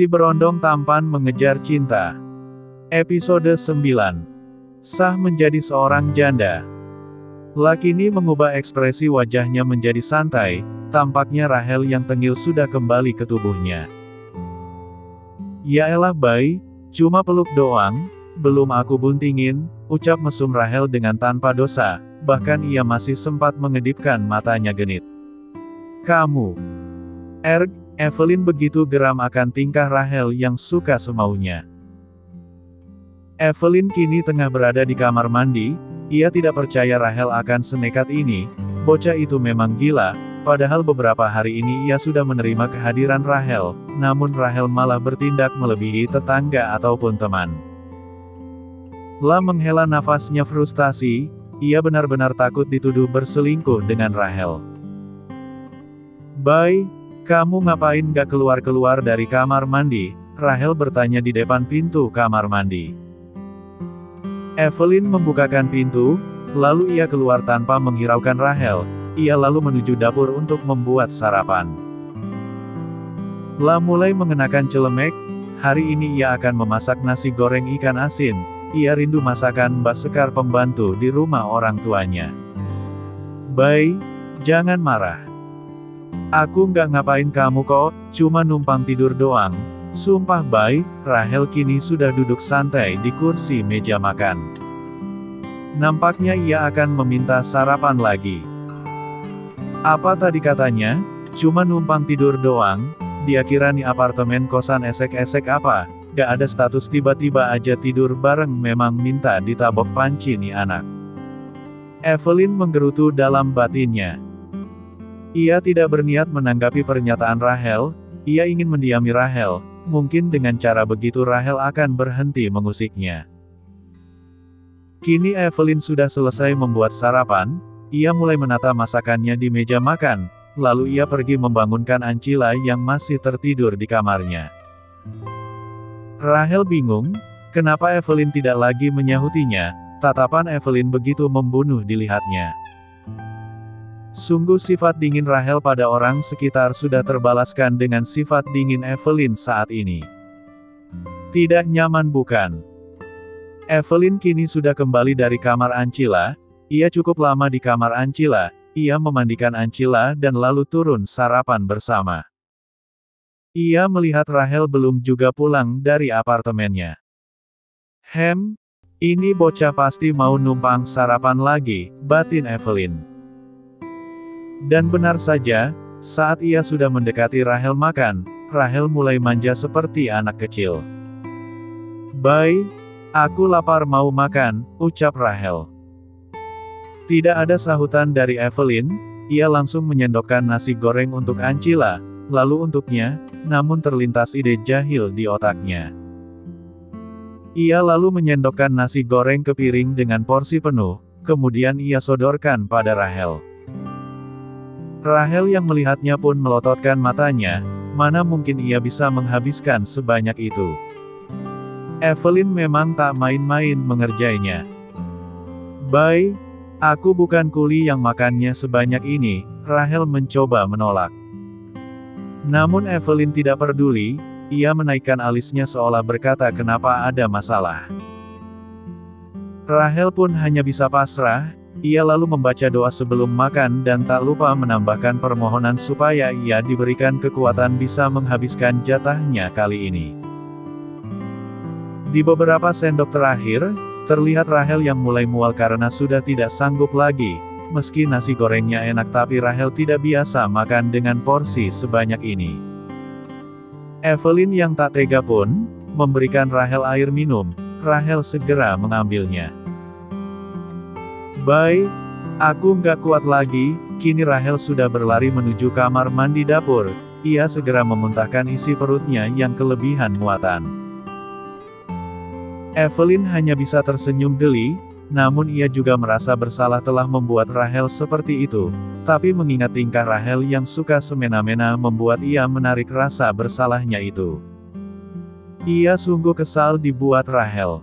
Si berondong tampan mengejar cinta. Episode 9. Sah menjadi seorang janda. Lakini mengubah ekspresi wajahnya menjadi santai, tampaknya Rahel yang tengil sudah kembali ke tubuhnya. "Yaelah Bay, cuma peluk doang, belum aku buntingin," ucap mesum Rahel dengan tanpa dosa, bahkan ia masih sempat mengedipkan matanya genit. "Kamu..." Evelyn begitu geram akan tingkah Rahel yang suka semaunya. Evelyn kini tengah berada di kamar mandi, ia tidak percaya Rahel akan senekat ini, bocah itu memang gila, padahal beberapa hari ini ia sudah menerima kehadiran Rahel, namun Rahel malah bertindak melebihi tetangga ataupun teman. Menghela nafasnya frustasi, ia benar-benar takut dituduh berselingkuh dengan Rahel. "Bay, kamu ngapain gak keluar-keluar dari kamar mandi?" Rahel bertanya di depan pintu kamar mandi. Evelyn membukakan pintu, lalu ia keluar tanpa menghiraukan Rahel. Ia lalu menuju dapur untuk membuat sarapan. Mulai mengenakan celemek, hari ini ia akan memasak nasi goreng ikan asin. Ia rindu masakan Mbak Sekar pembantu di rumah orang tuanya. "Bay, jangan marah. Aku nggak ngapain kamu kok, cuma numpang tidur doang." "Sumpah Bay," Rahel kini sudah duduk santai di kursi meja makan. Nampaknya ia akan meminta sarapan lagi. "Apa tadi katanya? Cuma numpang tidur doang? Dia kira nih apartemen kosan esek-esek apa? Gak ada status tiba-tiba aja tidur bareng, memang minta ditabok panci nih anak." Evelyn menggerutu dalam batinnya. Ia tidak berniat menanggapi pernyataan Rahel, ia ingin mendiami Rahel, mungkin dengan cara begitu Rahel akan berhenti mengusiknya. Kini Evelyn sudah selesai membuat sarapan, ia mulai menata masakannya di meja makan, lalu ia pergi membangunkan Ancila yang masih tertidur di kamarnya. Rahel bingung, kenapa Evelyn tidak lagi menyahutinya, tatapan Evelyn begitu membunuh dilihatnya. Sungguh sifat dingin Rahel pada orang sekitar sudah terbalaskan dengan sifat dingin Evelyn saat ini. Tidak nyaman bukan? Evelyn kini sudah kembali dari kamar Ancila, ia cukup lama di kamar Ancila, ia memandikan Ancila dan lalu turun sarapan bersama. Ia melihat Rahel belum juga pulang dari apartemennya. Ini bocah pasti mau numpang sarapan lagi, batin Evelyn. Dan benar saja, saat ia sudah mendekati Rahel makan, Rahel mulai manja seperti anak kecil. "Bay, aku lapar mau makan," ucap Rahel. Tidak ada sahutan dari Evelyn, ia langsung menyendokkan nasi goreng untuk Ancila, lalu untuknya, namun terlintas ide jahil di otaknya. Ia lalu menyendokkan nasi goreng ke piring dengan porsi penuh, kemudian ia sodorkan pada Rahel. Rahel yang melihatnya pun melototkan matanya, mana mungkin ia bisa menghabiskan sebanyak itu. Evelyn memang tak main-main mengerjainya. "Bay, aku bukan kuli yang makannya sebanyak ini," Rahel mencoba menolak. Namun Evelyn tidak peduli, ia menaikkan alisnya seolah berkata kenapa ada masalah. Rahel pun hanya bisa pasrah. Ia lalu membaca doa sebelum makan dan tak lupa menambahkan permohonan supaya ia diberikan kekuatan bisa menghabiskan jatahnya kali ini. Di beberapa sendok terakhir, terlihat Rahel yang mulai mual karena sudah tidak sanggup lagi. Meski nasi gorengnya enak tapi Rahel tidak biasa makan dengan porsi sebanyak ini. Evelyn yang tak tega pun memberikan Rahel air minum. Rahel segera mengambilnya. "Bay, aku nggak kuat lagi." Kini Rahel sudah berlari menuju kamar mandi dapur, ia segera memuntahkan isi perutnya yang kelebihan muatan. Evelyn hanya bisa tersenyum geli, namun ia juga merasa bersalah telah membuat Rahel seperti itu, tapi mengingat tingkah Rahel yang suka semena-mena membuat ia menarik rasa bersalahnya itu. Ia sungguh kesal dibuat Rahel.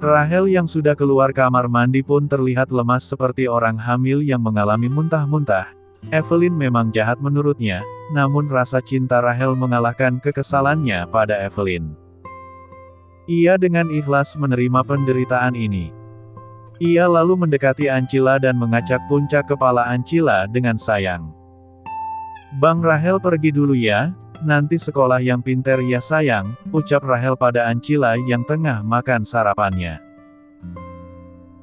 Rahel yang sudah keluar kamar mandi pun terlihat lemas seperti orang hamil yang mengalami muntah-muntah. Evelyn memang jahat menurutnya, namun rasa cinta Rahel mengalahkan kekesalannya pada Evelyn. Ia dengan ikhlas menerima penderitaan ini. Ia lalu mendekati Ancila dan mengacak puncak kepala Ancila dengan sayang. "Bang Rahel pergi dulu ya, nanti sekolah yang pinter ya sayang," ucap Rahel pada Ancila yang tengah makan sarapannya.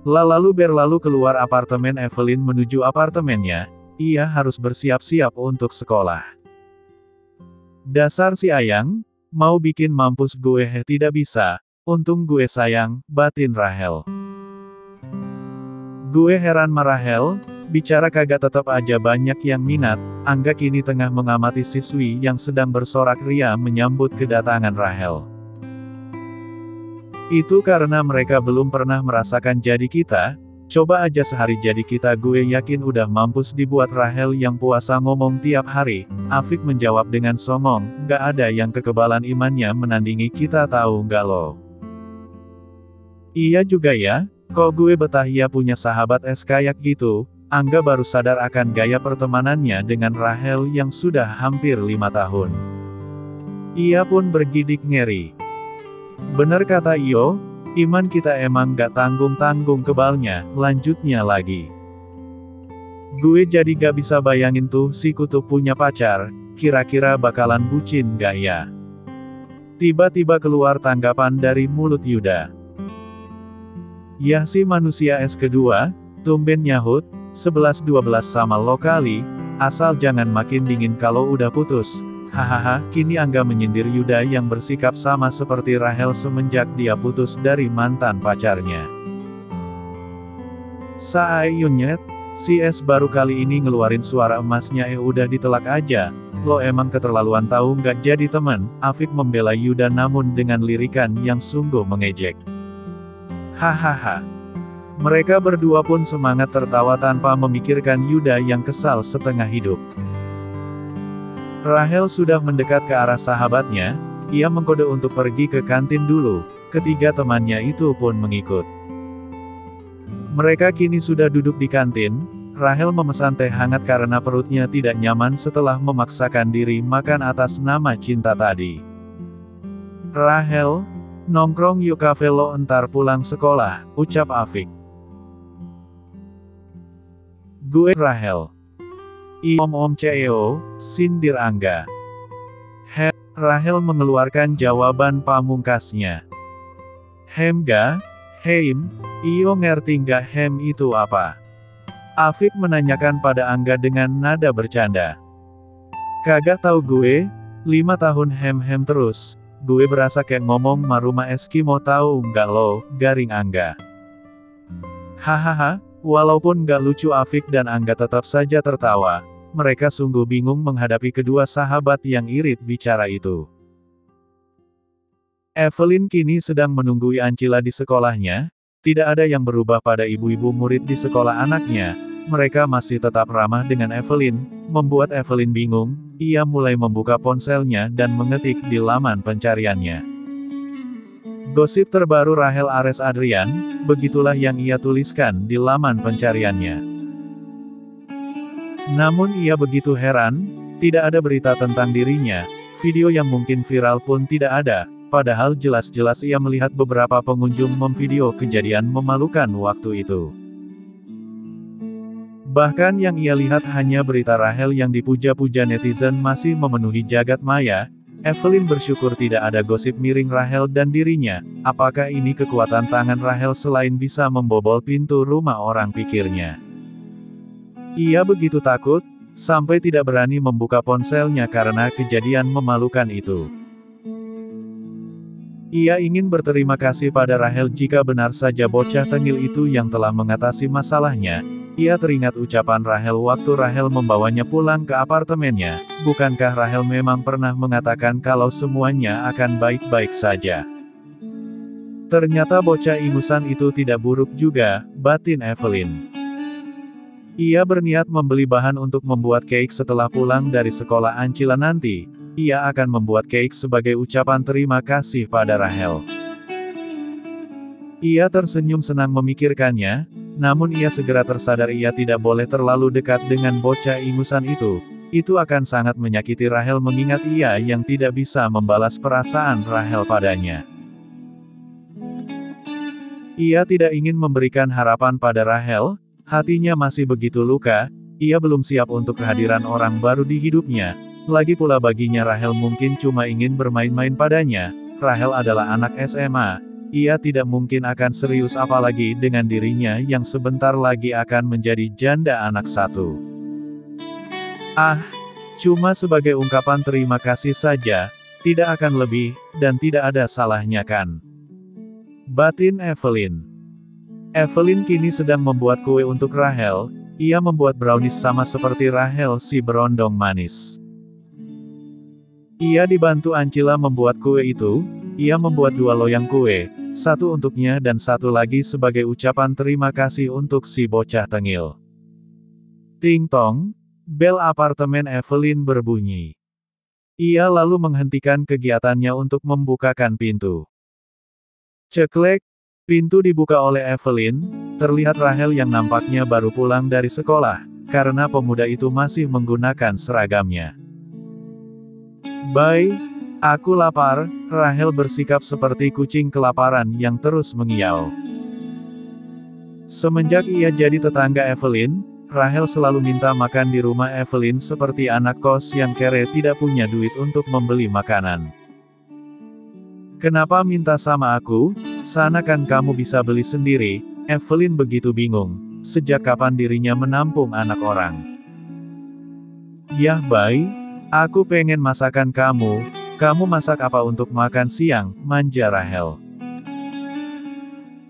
Lalu berlalu keluar apartemen Evelyn menuju apartemennya. Ia harus bersiap-siap untuk sekolah. "Dasar si Ayang, mau bikin mampus gue tidak bisa, untung gue sayang," batin Rahel. "Gue heran sama Rahel, bicara kagak tetap aja banyak yang minat." Angga kini tengah mengamati siswi yang sedang bersorak ria menyambut kedatangan Rahel. "Itu karena mereka belum pernah merasakan jadi kita. Coba aja sehari jadi kita, gue yakin udah mampus," dibuat Rahel yang puasa ngomong tiap hari. Afik menjawab dengan songong, "Gak ada yang kekebalan imannya menandingi kita, tahu nggak lo?" "Iya juga ya, kok gue betah ya punya sahabat es kayak gitu." Angga baru sadar akan gaya pertemanannya dengan Rahel yang sudah hampir 5 tahun. Ia pun bergidik ngeri. "Bener kata Iyo, iman kita emang gak tanggung-tanggung kebalnya," lanjutnya lagi. "Gue jadi gak bisa bayangin tuh si Kutub punya pacar, kira-kira bakalan bucin gak ya?" Tiba-tiba keluar tanggapan dari mulut Yuda. "Yah si manusia es kedua, tumben nyahut, 11-12 sama lo kali, asal jangan makin dingin kalau udah putus." Hahaha, kini Angga menyindir Yuda yang bersikap sama seperti Rahel semenjak dia putus dari mantan pacarnya. "Saayunyet, si es baru kali ini ngeluarin suara emasnya, udah ditelak aja, lo emang keterlaluan tahu nggak jadi temen." Afik membela Yuda namun dengan lirikan yang sungguh mengejek. Hahaha. Mereka berdua pun semangat tertawa tanpa memikirkan Yuda yang kesal setengah hidup. Rahel sudah mendekat ke arah sahabatnya, ia mengkode untuk pergi ke kantin dulu, ketiga temannya itu pun mengikut. Mereka kini sudah duduk di kantin, Rahel memesan teh hangat karena perutnya tidak nyaman setelah memaksakan diri makan atas nama cinta tadi. "Rahel, nongkrong yuk kafe lo entar pulang sekolah," ucap Afik. "Gue Rahel." "Om CEO," sindir Angga. Rahel mengeluarkan jawaban pamungkasnya. "Ga? Heim, iyo ngerti nggak hem itu apa?" Afik menanyakan pada Angga dengan nada bercanda. "Kagak tahu gue, 5 tahun hem terus, gue berasa kayak ngomong maruma Eskimo tahu nggak lo," garing Angga. Hahaha. Walaupun gak lucu, Afik dan Angga tetap saja tertawa. Mereka sungguh bingung menghadapi kedua sahabat yang irit bicara itu. Evelyn kini sedang menunggui Ancila di sekolahnya. Tidak ada yang berubah pada ibu-ibu murid di sekolah anaknya. Mereka masih tetap ramah dengan Evelyn, membuat Evelyn bingung. Ia mulai membuka ponselnya dan mengetik di laman pencariannya. Gosip terbaru Rahel Ares Adrian, begitulah yang ia tuliskan di laman pencariannya. Namun ia begitu heran, tidak ada berita tentang dirinya, video yang mungkin viral pun tidak ada, padahal jelas-jelas ia melihat beberapa pengunjung memvideo kejadian memalukan waktu itu. Bahkan yang ia lihat hanya berita Rahel yang dipuja-puja netizen masih memenuhi jagat maya. Evelyn bersyukur tidak ada gosip miring Rahel dan dirinya. Apakah ini kekuatan tangan Rahel selain bisa membobol pintu rumah orang, pikirnya. Ia begitu takut, sampai tidak berani membuka ponselnya karena kejadian memalukan itu. Ia ingin berterima kasih pada Rahel jika benar saja bocah tengil itu yang telah mengatasi masalahnya. Ia teringat ucapan Rahel waktu Rahel membawanya pulang ke apartemennya. Bukankah Rahel memang pernah mengatakan kalau semuanya akan baik-baik saja? Ternyata bocah ingusan itu tidak buruk juga, batin Evelyn. Ia berniat membeli bahan untuk membuat cake setelah pulang dari sekolah Ancila nanti. Ia akan membuat cake sebagai ucapan terima kasih pada Rahel. Ia tersenyum senang memikirkannya. namun ia segera tersadar ia tidak boleh terlalu dekat dengan bocah ingusan itu. Itu akan sangat menyakiti Rachel mengingat ia yang tidak bisa membalas perasaan Rachel padanya. Ia tidak ingin memberikan harapan pada Rachel, hatinya masih begitu luka, ia belum siap untuk kehadiran orang baru di hidupnya. Lagi pula baginya Rachel mungkin cuma ingin bermain-main padanya. Rachel adalah anak SMA, ia tidak mungkin akan serius apalagi dengan dirinya yang sebentar lagi akan menjadi janda anak satu. Cuma sebagai ungkapan terima kasih saja, tidak akan lebih, dan tidak ada salahnya kan? Batin Evelyn. Evelyn kini sedang membuat kue untuk Rachel, ia membuat brownies sama seperti Rachel si berondong manis. Ia dibantu Ancila membuat kue itu, ia membuat 2 loyang kue, satu untuknya dan satu lagi sebagai ucapan terima kasih untuk si bocah tengil. Ting tong, bel apartemen Evelyn berbunyi. Ia lalu menghentikan kegiatannya untuk membukakan pintu. Ceklek, pintu dibuka oleh Evelyn, terlihat Rachel yang nampaknya baru pulang dari sekolah, karena pemuda itu masih menggunakan seragamnya. "Bye, aku lapar," Rachel bersikap seperti kucing kelaparan yang terus mengiau. Semenjak ia jadi tetangga Evelyn, Rachel selalu minta makan di rumah Evelyn seperti anak kos yang kere tidak punya duit untuk membeli makanan. "Kenapa minta sama aku? Sana kan kamu bisa beli sendiri." Evelyn begitu bingung, sejak kapan dirinya menampung anak orang. "Yah Bay, aku pengen masakan kamu masak apa untuk makan siang?" manja Rachel.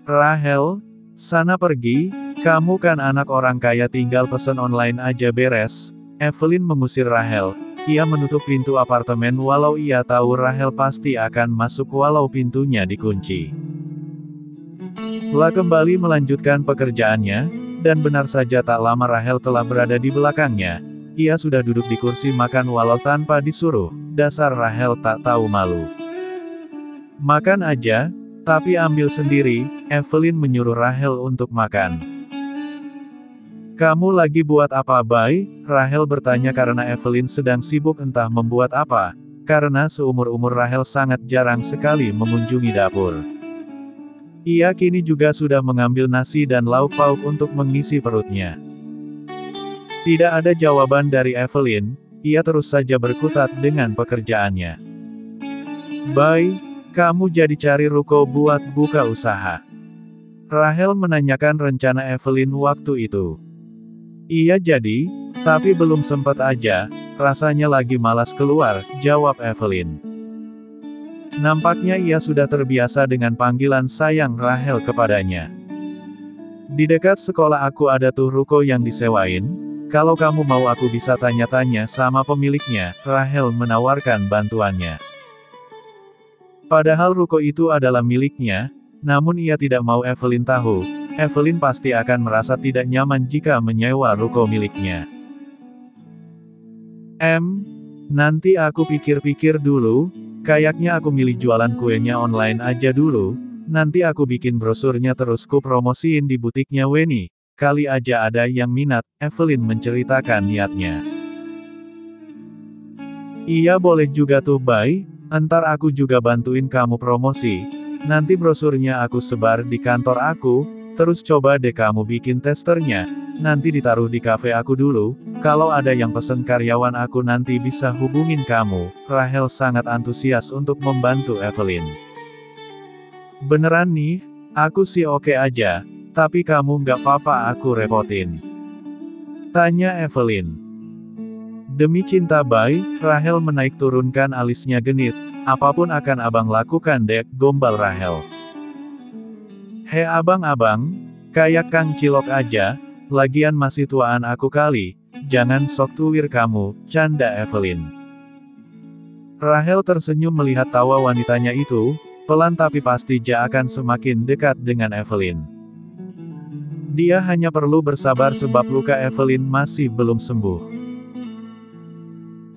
"Rachel, sana pergi, kamu kan anak orang kaya tinggal pesen online aja beres." Evelyn mengusir Rachel. Ia menutup pintu apartemen walau ia tahu Rachel pasti akan masuk walau pintunya dikunci. La kembali melanjutkan pekerjaannya, dan benar saja tak lama Rachel telah berada di belakangnya. Ia sudah duduk di kursi makan walau tanpa disuruh, dasar Rachel tak tahu malu. "Makan aja, tapi ambil sendiri," Evelyn menyuruh Rachel untuk makan. "Kamu lagi buat apa Bay?" Rachel bertanya karena Evelyn sedang sibuk entah membuat apa, karena seumur-umur Rachel sangat jarang sekali mengunjungi dapur. Ia kini juga sudah mengambil nasi dan lauk pauk untuk mengisi perutnya. Tidak ada jawaban dari Evelyn, ia terus saja berkutat dengan pekerjaannya. "Bay, kamu jadi cari ruko buat buka usaha?" Rachel menanyakan rencana Evelyn waktu itu. "Iya jadi, tapi belum sempat aja, rasanya lagi malas keluar," jawab Evelyn. Nampaknya ia sudah terbiasa dengan panggilan sayang Rachel kepadanya. "Di dekat sekolah aku ada tuh ruko yang disewain, kalau kamu mau aku bisa tanya-tanya sama pemiliknya," Rachel menawarkan bantuannya. Padahal ruko itu adalah miliknya, namun ia tidak mau Evelyn tahu. Evelyn pasti akan merasa tidak nyaman jika menyewa ruko miliknya. Nanti aku pikir-pikir dulu, kayaknya aku milih jualan kuenya online aja dulu, nanti aku bikin brosurnya terus ku promosiin di butiknya Weni, kali aja ada yang minat," Evelyn menceritakan niatnya. "Iya boleh juga tuh Bay, entar aku juga bantuin kamu promosi, nanti brosurnya aku sebar di kantor aku. Terus coba deh kamu bikin testernya, nanti ditaruh di kafe aku dulu, kalau ada yang pesen karyawan aku nanti bisa hubungin kamu." Rachel sangat antusias untuk membantu Evelyn. "Beneran nih, aku sih oke aja, tapi kamu nggak apa-apa aku repotin?" tanya Evelyn. "Demi cinta Bay," Rachel menaik turunkan alisnya genit, "apapun akan abang lakukan dek," gombal Rachel. "He abang-abang, kayak Kang Cilok aja, lagian masih tuaan aku kali, jangan sok tuwir kamu," canda Evelyn. Rachel tersenyum melihat tawa wanitanya itu, pelan tapi pasti dia akan semakin dekat dengan Evelyn. Dia hanya perlu bersabar sebab luka Evelyn masih belum sembuh.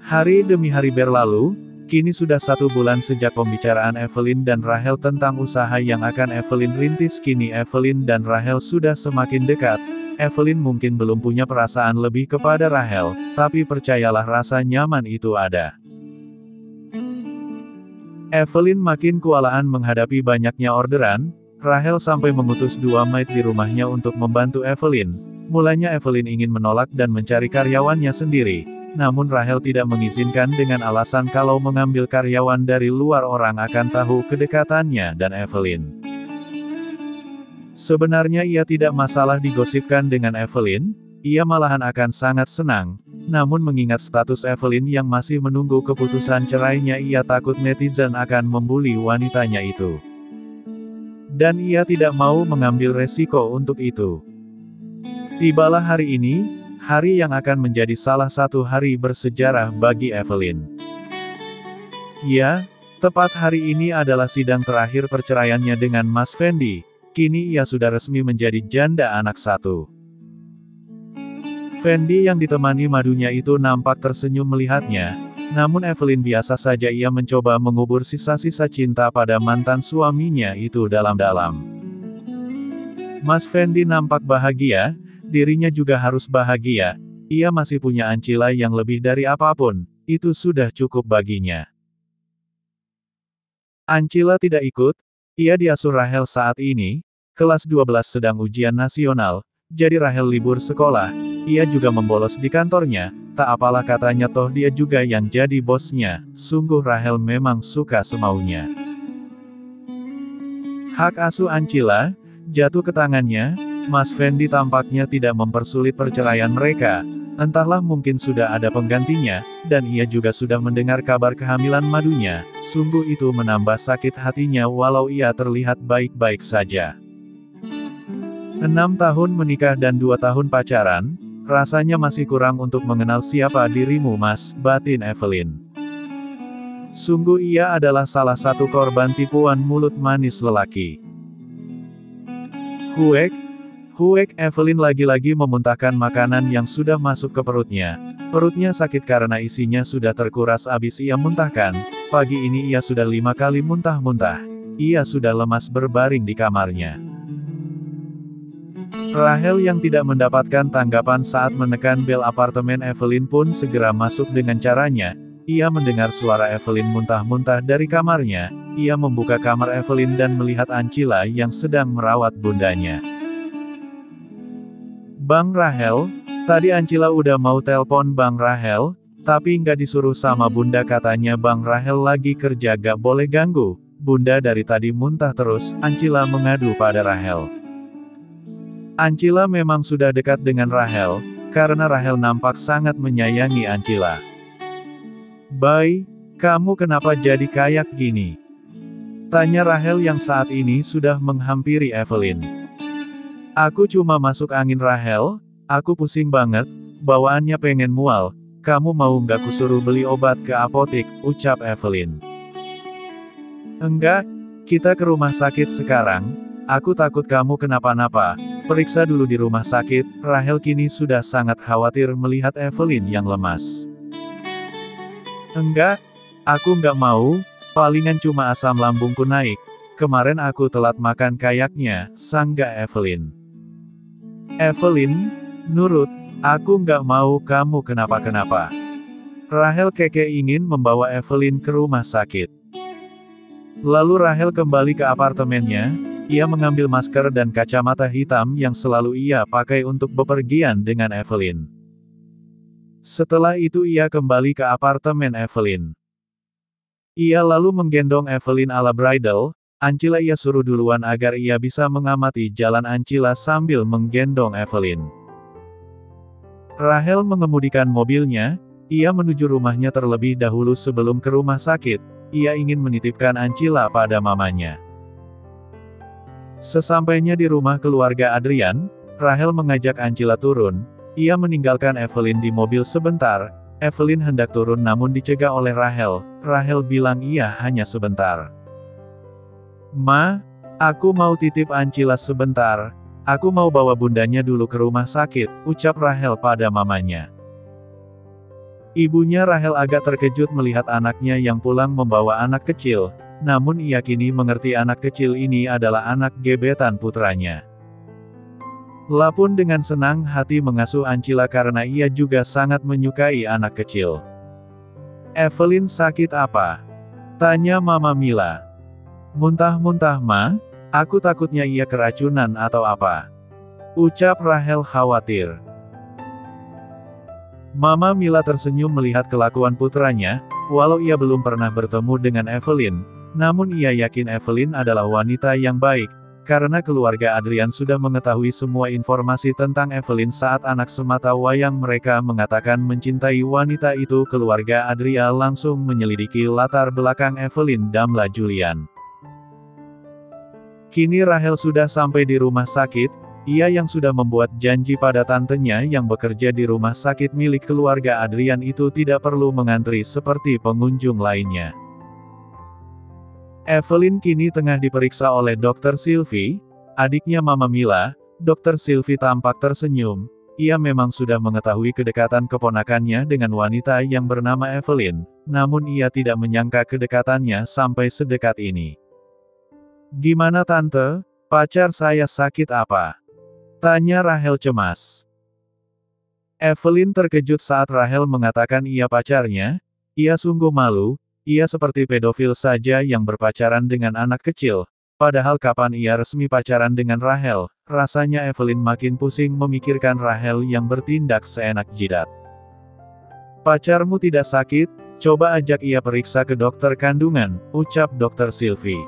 Hari demi hari berlalu, Kini sudah 1 bulan sejak pembicaraan Evelyn dan Rachel tentang usaha yang akan Evelyn rintis. Kini Evelyn dan Rachel sudah semakin dekat. Evelyn mungkin belum punya perasaan lebih kepada Rachel, tapi percayalah rasa nyaman itu ada. Evelyn makin kewalahan menghadapi banyaknya orderan. Rachel sampai mengutus 2 maid di rumahnya untuk membantu Evelyn. Mulanya Evelyn ingin menolak dan mencari karyawannya sendiri. Namun Rachel tidak mengizinkan dengan alasan kalau mengambil karyawan dari luar orang akan tahu kedekatannya dan Evelyn. Sebenarnya ia tidak masalah digosipkan dengan Evelyn, ia malahan akan sangat senang. Namun mengingat status Evelyn yang masih menunggu keputusan cerainya, ia takut netizen akan membuli wanitanya itu. Dan ia tidak mau mengambil resiko untuk itu. Tibalah hari ini, hari yang akan menjadi salah satu hari bersejarah bagi Evelyn. Ya, tepat hari ini adalah sidang terakhir perceraiannya dengan Mas Fendi. Kini ia sudah resmi menjadi janda anak 1. Fendi yang ditemani madunya itu nampak tersenyum melihatnya. Namun Evelyn biasa saja, ia mencoba mengubur sisa-sisa cinta pada mantan suaminya itu dalam-dalam. Mas Fendi nampak bahagia. Dirinya juga harus bahagia. Ia masih punya Ancila yang lebih dari apapun, itu sudah cukup baginya. Ancila tidak ikut, ia diasuh Rachel saat ini, kelas 12 sedang ujian nasional, jadi Rachel libur sekolah, ia juga membolos di kantornya, tak apalah katanya toh dia juga yang jadi bosnya, sungguh Rachel memang suka semaunya. Hak asuh Ancila jatuh ke tangannya. Mas Fendi tampaknya tidak mempersulit perceraian mereka, entahlah mungkin sudah ada penggantinya, dan ia juga sudah mendengar kabar kehamilan madunya, sungguh itu menambah sakit hatinya walau ia terlihat baik-baik saja. 6 tahun menikah dan 2 tahun pacaran, rasanya masih kurang untuk mengenal siapa dirimu Mas, batin Evelyn. Sungguh ia adalah salah satu korban tipuan mulut manis lelaki. Huek, Evelyn lagi-lagi memuntahkan makanan yang sudah masuk ke perutnya. Perutnya sakit karena isinya sudah terkuras abis ia muntahkan. Pagi ini ia sudah 5 kali muntah-muntah. Ia sudah lemas berbaring di kamarnya. Rachel yang tidak mendapatkan tanggapan saat menekan bel apartemen Evelyn pun segera masuk dengan caranya. Ia mendengar suara Evelyn muntah-muntah dari kamarnya. Ia membuka kamar Evelyn dan melihat Ancila yang sedang merawat bundanya. Bang Rachel, tadi Ancila udah mau telpon Bang Rachel, tapi nggak disuruh sama Bunda, katanya Bang Rachel lagi kerja gak boleh ganggu. Bunda dari tadi muntah terus, Ancila mengadu pada Rachel. Ancila memang sudah dekat dengan Rachel, karena Rachel nampak sangat menyayangi Ancila. Bay, kamu kenapa jadi kayak gini? Tanya Rachel yang saat ini sudah menghampiri Evelyn. Aku cuma masuk angin Rachel, aku pusing banget, bawaannya pengen mual, kamu mau nggak kusuruh beli obat ke apotik, ucap Evelyn. Enggak, kita ke rumah sakit sekarang, aku takut kamu kenapa-napa, periksa dulu di rumah sakit. Rachel kini sudah sangat khawatir melihat Evelyn yang lemas. Enggak, aku nggak mau, palingan cuma asam lambungku naik, kemarin aku telat makan kayaknya, sanggah Evelyn. Evelyn, nurut, aku nggak mau kamu kenapa-kenapa. Rachel keke ingin membawa Evelyn ke rumah sakit. Lalu Rachel kembali ke apartemennya, ia mengambil masker dan kacamata hitam yang selalu ia pakai untuk bepergian dengan Evelyn. Setelah itu ia kembali ke apartemen Evelyn. Ia lalu menggendong Evelyn ala bridal. Ancila ia suruh duluan agar ia bisa mengamati jalan Ancila sambil menggendong Evelyn. Rachel mengemudikan mobilnya, ia menuju rumahnya terlebih dahulu sebelum ke rumah sakit, ia ingin menitipkan Ancila pada mamanya. Sesampainya di rumah keluarga Adrian, Rachel mengajak Ancila turun, ia meninggalkan Evelyn di mobil sebentar. Evelyn hendak turun namun dicegah oleh Rachel. Rachel bilang iya hanya sebentar. Ma, aku mau titip Ancila sebentar. Aku mau bawa bundanya dulu ke rumah sakit, ucap Rachel pada mamanya. Ibunya Rahel agak terkejut melihat anaknya yang pulang membawa anak kecil, namun ia kini mengerti anak kecil ini adalah anak gebetan putranya. Lapun dengan senang hati mengasuh Ancila karena ia juga sangat menyukai anak kecil. "Evelyn sakit apa?" tanya Mama Mila. "Muntah-muntah, Ma? Aku takutnya ia keracunan atau apa," ucap Rahel khawatir. Mama Mila tersenyum melihat kelakuan putranya, walau ia belum pernah bertemu dengan Evelyn, namun ia yakin Evelyn adalah wanita yang baik, karena keluarga Adrian sudah mengetahui semua informasi tentang Evelyn saat anak semata wayang mereka mengatakan mencintai wanita itu. Keluarga Adrian langsung menyelidiki latar belakang Evelyn Damla Julian. Kini Rahel sudah sampai di rumah sakit. Ia yang sudah membuat janji pada tantenya yang bekerja di rumah sakit milik keluarga Adrian itu tidak perlu mengantri seperti pengunjung lainnya. Evelyn kini tengah diperiksa oleh Dr. Sylvie, adiknya Mama Mila. Dr. Sylvie tampak tersenyum. Ia memang sudah mengetahui kedekatan keponakannya dengan wanita yang bernama Evelyn, namun ia tidak menyangka kedekatannya sampai sedekat ini. "Gimana Tante? Pacar saya sakit apa?" tanya Rahel cemas. Evelyn terkejut saat Rahel mengatakan ia pacarnya. Ia sungguh malu, ia seperti pedofil saja yang berpacaran dengan anak kecil. Padahal kapan ia resmi pacaran dengan Rahel, rasanya Evelyn makin pusing memikirkan Rahel yang bertindak seenak jidat. "Pacarmu tidak sakit, coba ajak ia periksa ke dokter kandungan," ucap Dr. Sylvie.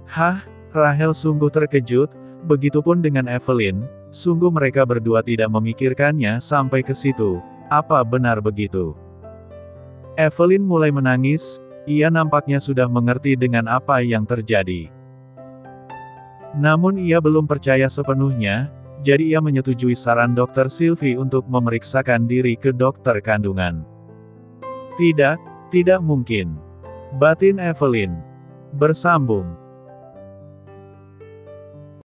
"Hah?" Rahel sungguh terkejut. Begitupun dengan Evelyn, sungguh mereka berdua tidak memikirkannya sampai ke situ. Apa benar begitu? Evelyn mulai menangis, ia nampaknya sudah mengerti dengan apa yang terjadi. Namun ia belum percaya sepenuhnya, jadi ia menyetujui saran Dr. Sylvie untuk memeriksakan diri ke dokter kandungan. "Tidak, tidak mungkin," batin Evelyn. Bersambung.